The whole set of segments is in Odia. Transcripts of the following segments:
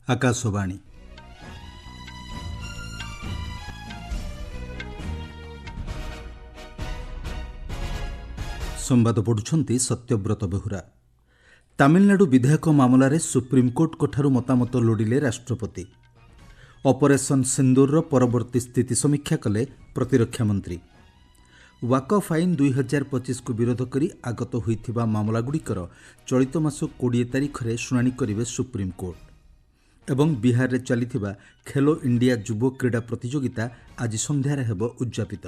ଆକାଶବାଣୀ ସମ୍ବାଦ ପଢୁଛନ୍ତି ସତ୍ୟବ୍ରତ ବେହୁରା। ତାମିଲନାଡୁ ବିଧାୟକ ମାମଲାରେ ସୁପ୍ରିମକୋର୍ଟଙ୍କଠାରୁ ମତାମତ ଲୋଡ଼ିଲେ ରାଷ୍ଟ୍ରପତି। ଅପରେସନ ସିନ୍ଦୁରର ପରବର୍ତ୍ତୀ ସ୍ଥିତି ସମୀକ୍ଷା କଲେ ପ୍ରତିରକ୍ଷା ମନ୍ତ୍ରୀ। ୱାକଫ୍ ଆଇନ 2025କୁ ବିରୋଧ କରି ଆଗତ ହୋଇଥିବା ମାମଲାଗୁଡ଼ିକର ଚଳିତ ମାସ 20 ତାରିଖରେ ଶୁଣାଣି କରିବେ ସୁପ୍ରିମକୋର୍ଟ। ଏବଂ ବିହାରରେ ଚାଲିଥିବା ଖେଲୋ ଇଣ୍ଡିଆ ଯୁବ କ୍ରୀଡ଼ା ପ୍ରତିଯୋଗିତା ଆଜି ସନ୍ଧ୍ୟାରେ ହେବ ଉଦ୍ଯାପିତ।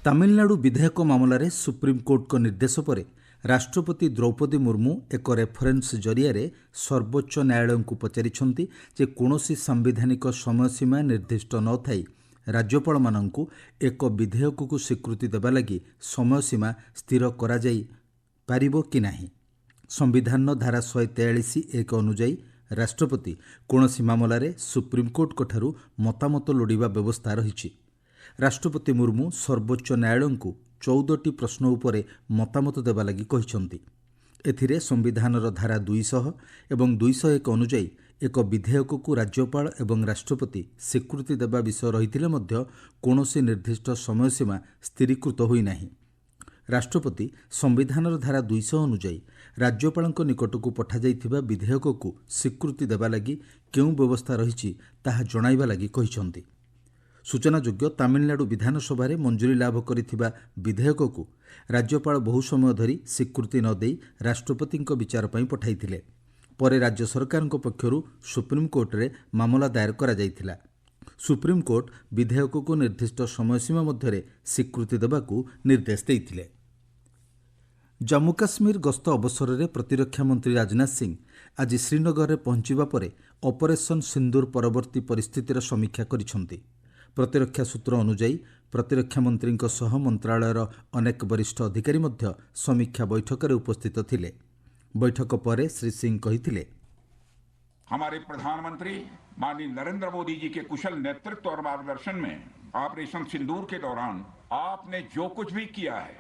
ତାମିଲନାଡୁ ବିଧାୟକ ମାମଲାରେ ସୁପ୍ରିମକୋର୍ଟଙ୍କ ନିର୍ଦ୍ଦେଶ ପରେ ରାଷ୍ଟ୍ରପତି ଦ୍ରୌପଦୀ ମୁର୍ମୁ ଏକ ରେଫରେନ୍ସ ଜରିଆରେ ସର୍ବୋଚ୍ଚ ନ୍ୟାୟାଳୟଙ୍କୁ ପଚାରିଛନ୍ତି ଯେ କୌଣସି ସାମ୍ବିଧାନିକ ସମୟସୀମା ନିର୍ଦ୍ଦିଷ୍ଟ ନଥାଇ ରାଜ୍ୟପାଳମାନଙ୍କୁ ଏକ ବିଧେୟକକୁ ସ୍ୱୀକୃତି ଦେବା ଲାଗି ସମୟସୀମା ସ୍ଥିର କରାଯାଇ ପାରିବ କି ନାହିଁ। ସମ୍ବିଧାନର ଧାରା 143(1) ଅନୁଯାୟୀ ରାଷ୍ଟ୍ରପତି କୌଣସି ମାମଲାରେ ସୁପ୍ରିମକୋର୍ଟଙ୍କଠାରୁ ମତାମତ ଲୋଡ଼ିବା ବ୍ୟବସ୍ଥା ରହିଛି। ରାଷ୍ଟ୍ରପତି ମୁର୍ମୁ ସର୍ବୋଚ୍ଚ ନ୍ୟାୟାଳୟଙ୍କୁ 14ଟି ପ୍ରଶ୍ନ ଉପରେ ମତାମତ ଦେବା ଲାଗି କହିଛନ୍ତି। ଏଥିରେ ସମ୍ବିଧାନର ଧାରା 200 ଏବଂ 201 ଅନୁଯାୟୀ ଏକ ବିଧେୟକକୁ ରାଜ୍ୟପାଳ ଏବଂ ରାଷ୍ଟ୍ରପତି ସ୍ୱୀକୃତି ଦେବା ବିଷୟ ରହିଥିଲେ ମଧ୍ୟ କୌଣସି ନିର୍ଦ୍ଦିଷ୍ଟ ସମୟସୀମା ସ୍ଥିରୀକୃତ ହୋଇନାହିଁ। ରାଷ୍ଟ୍ରପତି ସମ୍ବିଧାନର ଧାରା 200 ଅନୁଯାୟୀ ରାଜ୍ୟପାଳଙ୍କ ନିକଟକୁ ପଠାଯାଇଥିବା ବିଧେୟକକୁ ସ୍ୱୀକୃତି ଦେବା ଲାଗି କେଉଁ ବ୍ୟବସ୍ଥା ରହିଛି ତାହା ଜଣାଇବା ଲାଗି କହିଛନ୍ତି। ସୂଚନାଯୋଗ୍ୟ, ତାମିଲନାଡୁ ବିଧାନସଭାରେ ମଞ୍ଜୁରୀ ଲାଭ କରିଥିବା ବିଧେୟକକୁ ରାଜ୍ୟପାଳ ବହୁ ସମୟ ଧରି ସ୍ୱୀକୃତି ନ ଦେଇ ରାଷ୍ଟ୍ରପତିଙ୍କ ବିଚାର ପାଇଁ ପଠାଇଥିଲେ। ପରେ ରାଜ୍ୟ ସରକାରଙ୍କ ପକ୍ଷରୁ ସୁପ୍ରିମକୋର୍ଟରେ ମାମଲା ଦାୟର କରାଯାଇଥିଲା। ସୁପ୍ରିମକୋର୍ଟ ବିଧେୟକକୁ ନିର୍ଦ୍ଦିଷ୍ଟ ସମୟସୀମା ମଧ୍ୟରେ ସ୍ୱୀକୃତି ଦେବାକୁ ନିର୍ଦ୍ଦେଶ ଦେଇଥିଲେ। ଜାମ୍ମୁ କାଶ୍ମୀର ଗସ୍ତ ଅବସରରେ ପ୍ରତିରକ୍ଷା ମନ୍ତ୍ରୀ ରାଜନାଥ ସିଂ ଆଜି ଶ୍ରୀନଗରରେ ପହଞ୍ଚିବା ପରେ ଅପରେସନ ସିନ୍ଦୁର ପରବର୍ତ୍ତୀ ପରିସ୍ଥିତିର ସମୀକ୍ଷା କରିଛନ୍ତି। ପ୍ରତିରକ୍ଷା ସୂତ୍ର ଅନୁଯାୟୀ ପ୍ରତିରକ୍ଷା ମନ୍ତ୍ରୀଙ୍କ ସହ ମନ୍ତ୍ରଣାଳୟର ଅନେକ ବରିଷ୍ଠ ଅଧିକାରୀ ମଧ୍ୟ ସମୀକ୍ଷା ବୈଠକରେ ଉପସ୍ଥିତ ଥିଲେ। ବୈଠକ ପରେ ଶ୍ରୀ ସିଂ କହିଥିଲେ, हमारे प्रधानमंत्री माननीय नरेंद्र मोदी जी के कुशल नेतृत्व और मार्गदर्शन में ऑपरेशन सिंदूर के दौरान आपने जो कुछ भी किया है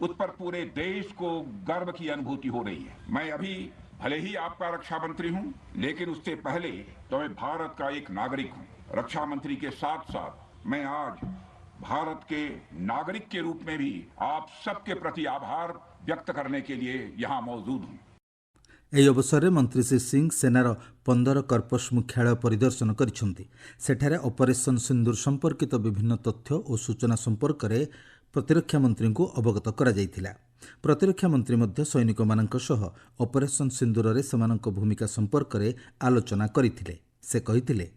उस पर पूरे देश को गर्व की अनुभूति हो रही है। मैं अभी भले ही आपका रक्षा मंत्री हूं, लेकिन उससे पहले तो मैं भारत का एक नागरिक हूं। रक्षा मंत्री के साथ साथ मैं आज भारत के नागरिक के रूप में भी आप सबके प्रति आभार व्यक्त करने के लिए यहाँ मौजूद हूं। ଏହି ଅବସରରେ ମନ୍ତ୍ରୀ ଶ୍ରୀ ସିଂ ସେନାର 15 କର୍ପସ ମୁଖ୍ୟାଳୟ ପରିଦର୍ଶନ କରିଛନ୍ତି। ସେଠାରେ ଅପରେସନ ସିନ୍ଦୁର ସମ୍ପର୍କିତ ବିଭିନ୍ନ ତଥ୍ୟ ଓ ସୂଚନା ସମ୍ପର୍କରେ ପ୍ରତିରକ୍ଷା ମନ୍ତ୍ରୀଙ୍କୁ ଅବଗତ କରାଯାଇଥିଲା। ପ୍ରତିରକ୍ଷା ମନ୍ତ୍ରୀ ମଧ୍ୟ ସୈନିକମାନଙ୍କ ସହ ଅପରେସନ ସିନ୍ଦୁରରେ ସେମାନଙ୍କ ଭୂମିକା ସମ୍ପର୍କରେ ଆଲୋଚନା କରିଥିଲେ। ସେ କହିଥିଲେ,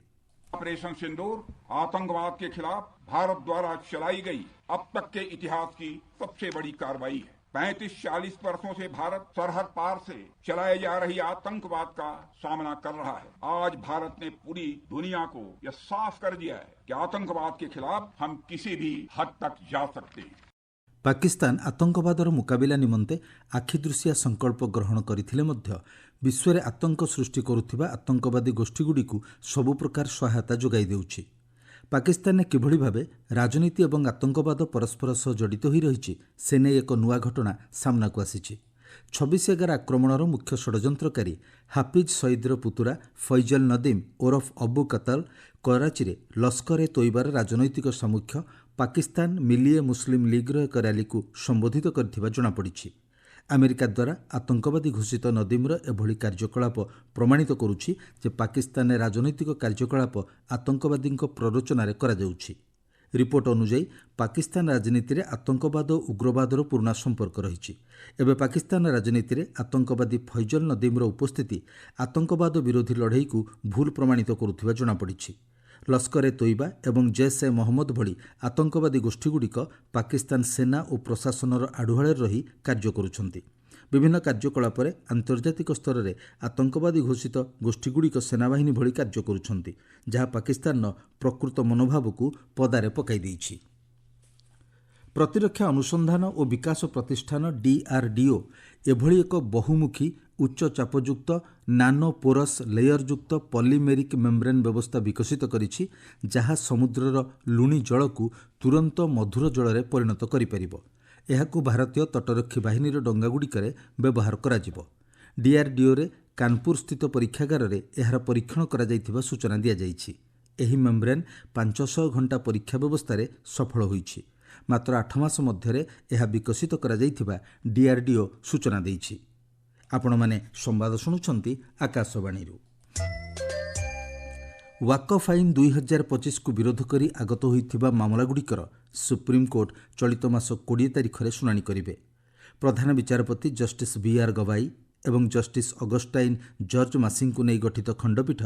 ऑपरेशन सिंदूर आतंकवाद के खिलाफ भारत द्वारा चलाई गई अब तक के इतिहास की सबसे बड़ी कार्रवाई है। 35-40 वर्षों से भारत सरहद पार से चलाए जा रही आतंकवाद का सामना कर रहा है। आज भारत ने पूरी दुनिया को यह साफ कर दिया है कि आतंकवाद के खिलाफ हम किसी भी हद तक जा सकते हैं। ପାକିସ୍ତାନ ଆତଙ୍କବାଦର ମୁକାବିଲା ନିମନ୍ତେ ଆଖିଦୃଶିଆ ସଂକଳ୍ପ ଗ୍ରହଣ କରିଥିଲେ ମଧ୍ୟ ବିଶ୍ୱରେ ଆତଙ୍କ ସୃଷ୍ଟି କରୁଥିବା ଆତଙ୍କବାଦୀ ଗୋଷ୍ଠୀଗୁଡ଼ିକୁ ସବୁ ପ୍ରକାର ସହାୟତା ଯୋଗାଇ ଦେଉଛି। ପାକିସ୍ତାନରେ କିଭଳି ଭାବେ ରାଜନୀତି ଏବଂ ଆତଙ୍କବାଦ ପରସ୍ପର ସହ ଜଡ଼ିତ ହୋଇ ରହିଛି ସେ ନେଇ ଏକ ନୂଆ ଘଟଣା ସାମ୍ନାକୁ ଆସିଛି। 26/11 ଆକ୍ରମଣର ମୁଖ୍ୟ ଷଡ଼ଯନ୍ତ୍ରକାରୀ ହାଫିଜ୍ ସଇଦର ପୁତୁରା ଫୈଜଲ ନଦୀମ ଓରଫ ଅବୁ କତଲ କରାଚିରେ ଲସ୍କର ଏ ତୋଇବାର ରାଜନୈତିକ ସାମୁଖ୍ୟ ପାକିସ୍ତାନ ମିଲିଏ ମୁସଲିମ ଲିଗ୍ର ଏକ ର୍ୟାଲିକୁ ସମ୍ବୋଧିତ କରିଥିବା ଜଣାପଡ଼ିଛି। ଆମେରିକା ଦ୍ୱାରା ଆତଙ୍କବାଦୀ ଘୋଷିତ ନଦୀମର ଏଭଳି କାର୍ଯ୍ୟକଳାପ ପ୍ରମାଣିତ କରୁଛି ଯେ ପାକିସ୍ତାନରେ ରାଜନୈତିକ କାର୍ଯ୍ୟକଳାପ ଆତଙ୍କବାଦୀଙ୍କ ପ୍ରରୋଚନାରେ କରାଯାଉଛି। ରିପୋର୍ଟ ଅନୁଯାୟୀ ପାକିସ୍ତାନ ରାଜନୀତିରେ ଆତଙ୍କବାଦ ଓ ଉଗ୍ରବାଦର ପୁରୁଣା ସମ୍ପର୍କ ରହିଛି। ଏବେ ପାକିସ୍ତାନ ରାଜନୀତିରେ ଆତଙ୍କବାଦୀ ଫୈଜଲ ନଦୀମର ଉପସ୍ଥିତି ଆତଙ୍କବାଦ ବିରୋଧୀ ଲଢ଼େଇକୁ ଭୁଲ ପ୍ରମାଣିତ କରୁଥିବା ଜଣାପଡ଼ିଛି। ଲସ୍କର ଏ ତୋଇବା ଏବଂ ଜୈଶ ଏ ମହମ୍ମଦ ଭଳି ଆତଙ୍କବାଦୀ ଗୋଷ୍ଠୀଗୁଡ଼ିକ ପାକିସ୍ତାନ ସେନା ଓ ପ୍ରଶାସନର ଆଢ଼ୁଆଳରେ ରହି କାର୍ଯ୍ୟ କରୁଛନ୍ତି। ବିଭିନ୍ନ କାର୍ଯ୍ୟକଳାପରେ ଆନ୍ତର୍ଜାତିକ ସ୍ତରରେ ଆତଙ୍କବାଦୀ ଘୋଷିତ ଗୋଷ୍ଠୀଗୁଡ଼ିକ ସେନାବାହିନୀ ଭଳି କାର୍ଯ୍ୟ କରୁଛନ୍ତି, ଯାହା ପାକିସ୍ତାନର ପ୍ରକୃତ ମନୋଭାବକୁ ପଦାରେ ପକାଇ ଦେଇଛି। ପ୍ରତିରକ୍ଷା ଅନୁସନ୍ଧାନ ଓ ବିକାଶ ପ୍ରତିଷ୍ଠାନ DRDO ଏଭଳି ଏକ ବହୁମୁଖୀ ଉଚ୍ଚ ଚାପଯୁକ୍ତ ନାନୋ ପୋରସ୍ ଲେୟରଯୁକ୍ତ ପଲିମେରିକ୍ ମେମ୍ବ୍ରେନ୍ ବ୍ୟବସ୍ଥା ବିକଶିତ କରିଛି, ଯାହା ସମୁଦ୍ରର ଲୁଣି ଜଳକୁ ତୁରନ୍ତ ମଧୁର ଜଳରେ ପରିଣତ କରିପାରିବ। ଏହାକୁ ଭାରତୀୟ ତଟରକ୍ଷୀ ବାହିନୀର ଡଙ୍ଗାଗୁଡ଼ିକରେ ବ୍ୟବହାର କରାଯିବ। ଡିଆର୍ଡିଓରେ କାନପୁର ସ୍ଥିତ ପରୀକ୍ଷାଗାରରେ ଏହାର ପରୀକ୍ଷଣ କରାଯାଇଥିବା ସୂଚନା ଦିଆଯାଇଛି। ଏହି ମେମ୍ବ୍ରେନ୍ 500 ଘଣ୍ଟା ପରୀକ୍ଷା ବ୍ୟବସ୍ଥାରେ ସଫଳ ହୋଇଛି। ମାତ୍ର 8 ମାସ ମଧ୍ୟରେ ଏହା ବିକଶିତ କରାଯାଇଥିବା ଡିଆର୍ଡିଓ ସୂଚନା ଦେଇଛି। ଆପଣମାନେ ସମ୍ବାଦ ଶୁଣୁଛନ୍ତି ଆକାଶବାଣୀରୁ। ୱାକଫ୍ ଆଇନ 2025କୁ ବିରୋଧ କରି ଆଗତ ହୋଇଥିବା ମାମଲାଗୁଡ଼ିକର ସୁପ୍ରିମକୋର୍ଟ ଚଳିତ ମାସ 20 ତାରିଖରେ ଶୁଣାଣି କରିବେ। ପ୍ରଧାନ ବିଚାରପତି ଜଷ୍ଟିସ୍ ବିଆର୍ ଗବାଇ ଏବଂ ଜଷ୍ଟିସ୍ ଅଗଷ୍ଟାଇନ୍ ଜର୍ଜ ମାସିଙ୍କୁ ନେଇ ଗଠିତ ଖଣ୍ଡପୀଠ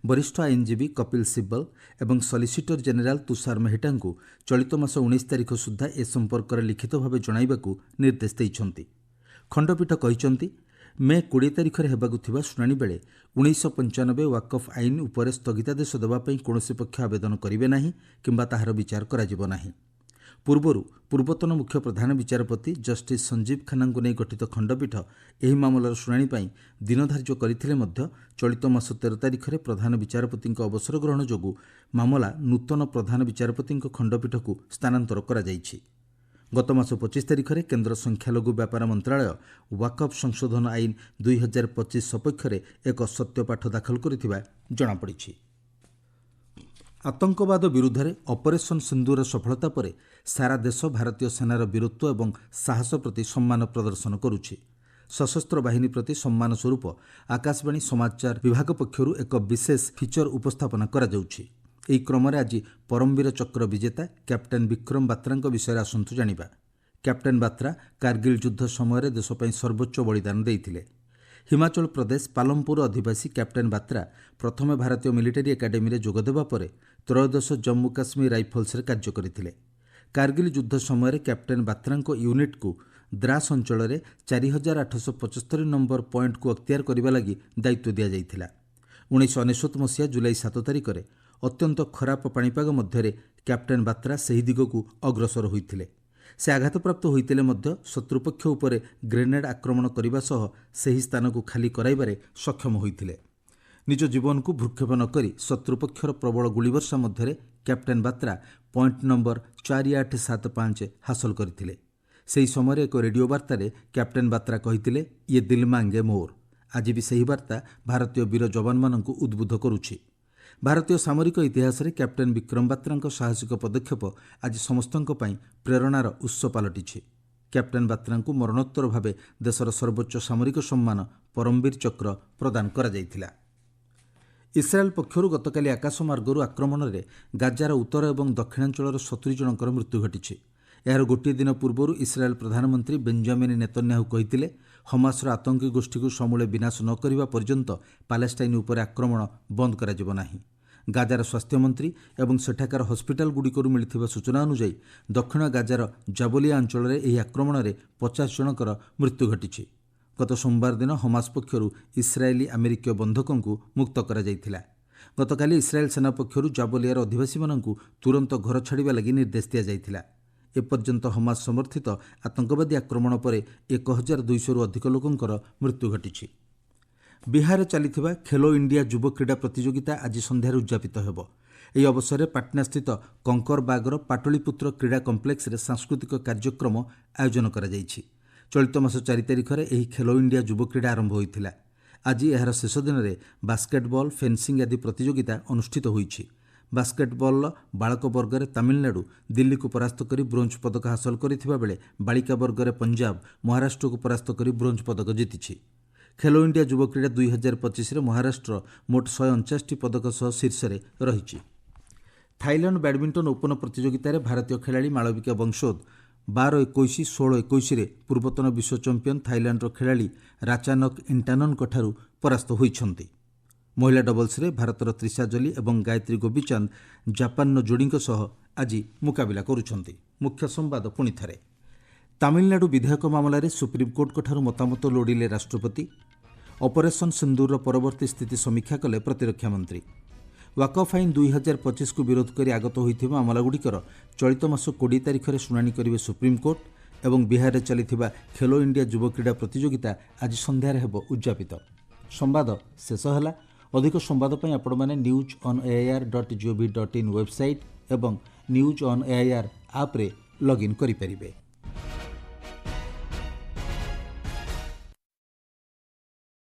ବରିଷ୍ଠ ଆଇନଜୀବୀ କପିଲ ସିବଲ ଏବଂ ସଲିସିଟର ଜେନେରାଲ ତୁଷାର ମେହେଟ୍ଟାଙ୍କୁ ଚଳିତ ମାସ 19 ତାରିଖ ସୁଦ୍ଧା ଏ ସମ୍ପର୍କରେ ଲିଖିତ ଭାବେ ଜଣାଇବାକୁ ନିର୍ଦ୍ଦେଶ ଦେଇଛନ୍ତି। ଖଣ୍ଡପୀଠ କହିଛନ୍ତି, ମେ 20 ତାରିଖରେ ହେବାକୁ ଥିବା ଶୁଣାଣି ବେଳେ 1995 ୱାକଫ୍ ଆଇନ ଉପରେ ସ୍ଥଗିତାଦେଶ ଦେବା ପାଇଁ କୌଣସି ପକ୍ଷ ଆବେଦନ କରିବେ ନାହିଁ କିମ୍ବା ତାହାର ବିଚାର କରାଯିବ ନାହିଁ। ପୂର୍ବରୁ ପୂର୍ବତନ ମୁଖ୍ୟ ପ୍ରଧାନ ବିଚାରପତି ଜଷ୍ଟିସ୍ ସଞ୍ଜୀବ ଖାନ୍ନାଙ୍କୁ ନେଇ ଗଠିତ ଖଣ୍ଡପୀଠ ଏହି ମାମଲାର ଶୁଣାଣି ପାଇଁ ଦିନ ଧାର୍ଯ୍ୟ କରିଥିଲେ ମଧ୍ୟ ଚଳିତ ମାସ 13 ତାରିଖରେ ପ୍ରଧାନ ବିଚାରପତିଙ୍କ ଅବସର ଗ୍ରହଣ ଯୋଗୁଁ ମାମଲା ନୂତନ ପ୍ରଧାନ ବିଚାରପତିଙ୍କ ଖଣ୍ଡପୀଠକୁ ସ୍ଥାନାନ୍ତର କରାଯାଇଛି। ଗତ ମାସ 25 ତାରିଖରେ କେନ୍ଦ୍ର ସଂଖ୍ୟାଲଘୁ ବ୍ୟାପାର ମନ୍ତ୍ରଣାଳୟ ୱାକଫ୍ ସଂଶୋଧନ ଆଇନ 2025 ସପକ୍ଷରେ ଏକ ସତ୍ୟପାଠ ଦାଖଲ କରିଥିବା ଜଣାପଡ଼ିଛି। ଆତଙ୍କବାଦ ବିରୁଦ୍ଧରେ ଅପରେସନ ସିନ୍ଦୁରର ସଫଳତା ପରେ ସାରା ଦେଶ ଭାରତୀୟ ସେନାର ବୀରତ୍ୱ ଏବଂ ସାହସ ପ୍ରତି ସମ୍ମାନ ପ୍ରଦର୍ଶନ କରୁଛି। ସଶସ୍ତ୍ର ବାହିନୀ ପ୍ରତି ସମ୍ମାନ ସ୍ୱରୂପ ଆକାଶବାଣୀ ସମାଚାର ବିଭାଗ ପକ୍ଷରୁ ଏକ ବିଶେଷ ଫିଚର ଉପସ୍ଥାପନା କରାଯାଉଛି। ଏହି କ୍ରମରେ ଆଜି ପରମବୀର ଚକ୍ର ବିଜେତା କ୍ୟାପ୍ଟେନ୍ ବିକ୍ରମ ବାତ୍ରାଙ୍କ ବିଷୟରେ ଆସନ୍ତୁ ଜାଣିବା। କ୍ୟାପ୍ଟେନ୍ ବାତ୍ରା କାର୍ଗିଲ ଯୁଦ୍ଧ ସମୟରେ ଦେଶ ପାଇଁ ସର୍ବୋଚ୍ଚ ବଳିଦାନ ଦେଇଥିଲେ। ହିମାଚଳ ପ୍ରଦେଶ ପାଲମପୁର ଅଧିବାସୀ କ୍ୟାପ୍ଟେନ୍ ବାତ୍ରା ପ୍ରଥମେ ଭାରତୀୟ ମିଲିଟାରୀ ଏକାଡେମୀରେ ଯୋଗଦେବା ପରେ ତ୍ରୟୋଦଶ ଜମ୍ମୁ କାଶ୍ମୀର ରାଇଫଲ୍ସରେ କାର୍ଯ୍ୟ କରିଥିଲେ। କାର୍ଗିଲ ଯୁଦ୍ଧ ସମୟରେ କ୍ୟାପ୍ଟେନ୍ ବାତ୍ରାଙ୍କ ୟୁନିଟ୍କୁ ଦ୍ରାସ ଅଞ୍ଚଳରେ 4875 ନମ୍ବର ପଏଣ୍ଟକୁ ଅକ୍ତିଆର କରିବା ଲାଗି ଦାୟିତ୍ୱ ଦିଆଯାଇଥିଲା। 1999 ମସିହା ଜୁଲାଇ 7 ତାରିଖରେ ଅତ୍ୟନ୍ତ ଖରାପ ପାଣିପାଗ ମଧ୍ୟରେ କ୍ୟାପ୍ଟେନ୍ ବାତ୍ରା ସେହି ଦିଗକୁ ଅଗ୍ରସର ହୋଇଥିଲେ। ସେ ଆଘାତପ୍ରାପ୍ତ ହୋଇଥିଲେ ମଧ୍ୟ ଶତ୍ରୁପକ୍ଷ ଉପରେ ଗ୍ରେନେଡ୍ ଆକ୍ରମଣ କରିବା ସହ ସେହି ସ୍ଥାନକୁ ଖାଲି କରାଇବାରେ ସକ୍ଷମ ହୋଇଥିଲେ। ନିଜ ଜୀବନକୁ ଭୃକ୍ଷେପ ନ କରି ଶତ୍ରୁପକ୍ଷର ପ୍ରବଳ ଗୁଳିବର୍ଷା ମଧ୍ୟରେ କ୍ୟାପ୍ଟେନ୍ ବାତ୍ରା ପଏଣ୍ଟ ନମ୍ବର 4875 ହାସଲ କରିଥିଲେ। ସେହି ସମୟରେ ଏକ ରେଡିଓ ବାର୍ତ୍ତାରେ କ୍ୟାପ୍ଟେନ୍ ବାତ୍ରା କହିଥିଲେ, ଇଏ ଦିଲ୍ ମାଙ୍ଗେ ମୋର୍। ଆଜି ବି ସେହି ବାର୍ତ୍ତା ଭାରତୀୟ ବୀର ଯବାନମାନଙ୍କୁ ଉଦ୍ବୁଦ୍ଧ କରୁଛି। ଭାରତୀୟ ସାମରିକ ଇତିହାସରେ କ୍ୟାପ୍ଟେନ୍ ବିକ୍ରମ ବାତ୍ରାଙ୍କ ସାହସିକ ପଦକ୍ଷେପ ଆଜି ସମସ୍ତଙ୍କ ପାଇଁ ପ୍ରେରଣାର ଉତ୍ସ ପାଲଟିଛି। କ୍ୟାପ୍ଟେନ୍ ବାତ୍ରାଙ୍କୁ ମରଣୋତ୍ତର ଭାବେ ଦେଶର ସର୍ବୋଚ୍ଚ ସାମରିକ ସମ୍ମାନ ପରମବୀର ଚକ୍ର ପ୍ରଦାନ କରାଯାଇଥିଲା। ଇସ୍ରାଏଲ ପକ୍ଷରୁ ଗତକାଲି ଆକାଶମାର୍ଗରୁ ଆକ୍ରମଣରେ ଗାଜାର ଉତ୍ତର ଏବଂ ଦକ୍ଷିଣାଞ୍ଚଳର 70 ଜଣଙ୍କର ମୃତ୍ୟୁ ଘଟିଛି। ଏହାର ଗୋଟିଏ ଦିନ ପୂର୍ବରୁ ଇସ୍ରାଏଲ ପ୍ରଧାନମନ୍ତ୍ରୀ ବେଞ୍ଜାମିନ୍ ନେତନ୍ୟାହୁ କହିଥିଲେ, ହମାସର ଆତଙ୍କୀ ଗୋଷ୍ଠୀକୁ ସମୂଳେ ବିନାଶ ନ କରିବା ପର୍ଯ୍ୟନ୍ତ ପାଲେଷ୍ଟାଇନ ଉପରେ ଆକ୍ରମଣ ବନ୍ଦ କରାଯିବ ନାହିଁ। ଗାଜାର ସ୍ୱାସ୍ଥ୍ୟମନ୍ତ୍ରୀ ଏବଂ ସେଠାକାର ହସ୍ପିଟାଲଗୁଡ଼ିକରୁ ମିଳିଥିବା ସୂଚନା ଅନୁଯାୟୀ ଦକ୍ଷିଣ ଗାଜାର ଜାବୋଲିଆ ଅଞ୍ଚଳରେ ଏହି ଆକ୍ରମଣରେ 50 ଜଣଙ୍କର ମୃତ୍ୟୁ ଘଟିଛି। ଗତ ସୋମବାର ଦିନ ହମାସ ପକ୍ଷରୁ ଇସ୍ରାଏଲି ଆମେରିକୀୟ ବନ୍ଧକଙ୍କୁ ମୁକ୍ତ କରାଯାଇଥିଲା। ଗତକାଲି ଇସ୍ରାଏଲ ସେନା ପକ୍ଷରୁ ଜାବୋଲିଆର ଅଧିବାସୀମାନଙ୍କୁ ତୁରନ୍ତ ଘର ଛାଡ଼ିବା ଲାଗି ନିର୍ଦ୍ଦେଶ ଦିଆଯାଇଥିଲା। ଏପର୍ଯ୍ୟନ୍ତ ହମାସ ସମର୍ଥିତ ଆତଙ୍କବାଦୀ ଆକ୍ରମଣ ପରେ 1200ରୁ ଅଧିକ ଲୋକଙ୍କର ମୃତ୍ୟୁ ଘଟିଛି। ବିହାରରେ ଚାଲିଥିବା ଖେଲୋ ଇଣ୍ଡିଆ ଯୁବ କ୍ରୀଡ଼ା ପ୍ରତିଯୋଗିତା ଆଜି ସନ୍ଧ୍ୟାରେ ଉଦ୍ଯାପିତ ହେବ। ଏହି ଅବସରରେ ପାଟନାସ୍ଥିତ କଙ୍କରବାଗର ପାଟଳିପୁତ୍ର କ୍ରୀଡ଼ା କମ୍ପ୍ଲେକ୍ସରେ ସାଂସ୍କୃତିକ କାର୍ଯ୍ୟକ୍ରମ ଆୟୋଜନ କରାଯାଇଛି। ଚଳିତ ମାସ 4 ତାରିଖରେ ଏହି ଖେଲୋ ଇଣ୍ଡିଆ ଯୁବ କ୍ରୀଡ଼ା ଆରମ୍ଭ ହୋଇଥିଲା। ଆଜି ଏହାର ଶେଷ ଦିନରେ ବାସ୍କେଟବଲ୍, ଫେନ୍ସିଂ ଆଦି ପ୍ରତିଯୋଗିତା ଅନୁଷ୍ଠିତ ହୋଇଛି। ବାସ୍କେଟବଲ୍ର ବାଳକ ବର୍ଗରେ ତାମିଲନାଡୁ ଦିଲ୍ଲୀକୁ ପରାସ୍ତ କରି ବ୍ରୋଞ୍ଜ ପଦକ ହାସଲ କରିଥିବା ବେଳେ ବାଳିକା ବର୍ଗରେ ପଞ୍ଜାବ ମହାରାଷ୍ଟ୍ରକୁ ପରାସ୍ତ କରି ବ୍ରୋଞ୍ଜ ପଦକ ଜିତିଛି। ଖେଲୋ ଇଣ୍ଡିଆ ଯୁବ କ୍ରୀଡ଼ା 2025ରେ ମହାରାଷ୍ଟ୍ର ମୋଟ 149ଟି ପଦକ ସହ ଶୀର୍ଷରେ ରହିଛି। ଥାଇଲ୍ୟାଣ୍ଡ ବ୍ୟାଡମିଣ୍ଟନ ଓପନ ପ୍ରତିଯୋଗିତାରେ ଭାରତୀୟ ଖେଳାଳି ମାଳବିକା ବଂଶୋଦ 12-21, 16-21ରେ ପୂର୍ବତନ ବିଶ୍ୱ ଚମ୍ପିୟନ ଥାଇଲ୍ୟାଣ୍ଡର ଖେଳାଳି ରାଚାନକ ଇଣ୍ଟାନନଙ୍କଠାରୁ ପରାସ୍ତ ହୋଇଛନ୍ତି। ମହିଳା ଡବଲ୍ସରେ ଭାରତର ତ୍ରିଷା ଜଲି ଏବଂ ଗାୟତ୍ରୀ ଗୋପୀଚାନ୍ଦ ଜାପାନର ଯୋଡ଼ିଙ୍କ ସହ ଆଜି ମୁକାବିଲା କରୁଛନ୍ତି। ମୁଖ୍ୟ ସମ୍ବାଦ ପୁଣି ଥରେ। ତାମିଲନାଡୁ ବିଧେୟକ ମାମଲାରେ ସୁପ୍ରିମକୋର୍ଟଙ୍କଠାରୁ ମତାମତ ଲୋଡ଼ିଲେ ରାଷ୍ଟ୍ରପତି। ଅପରେସନ ସିନ୍ଦୁରର ପରବର୍ତ୍ତୀ ସ୍ଥିତି ସମୀକ୍ଷା କଲେ ପ୍ରତିରକ୍ଷା ମନ୍ତ୍ରୀ। ୱାକଫ୍ ଆଇନ 2025କୁ ବିରୋଧ କରି ଆଗତ ହୋଇଥିବା ମାମଲାଗୁଡ଼ିକର ଚଳିତ ମାସ 20 ତାରିଖରେ ଶୁଣାଣି କରିବେ ସୁପ୍ରିମକୋର୍ଟ ଏବଂ ବିହାରରେ ଚାଲିଥିବା ଖେଲୋ ଇଣ୍ଡିଆ ଯୁବ କ୍ରୀଡ଼ା ପ୍ରତିଯୋଗିତା ଆଜି ସନ୍ଧ୍ୟାରେ ହେବ ଉଦ୍ଯାପିତ। ସମ୍ବାଦ ଶେଷ ହେଲା। ଅଧିକ ସମ୍ବାଦ ପାଇଁ ଆପଣମାନେ newsonair.gov.in ୱେବସାଇଟ୍ ଏବଂ ନ୍ୟୁଜ୍ ଅନ୍ ଏଆଇଆର୍ ଆପ୍ରେ ଲଗ୍ଇନ୍ କରିପାରିବେ।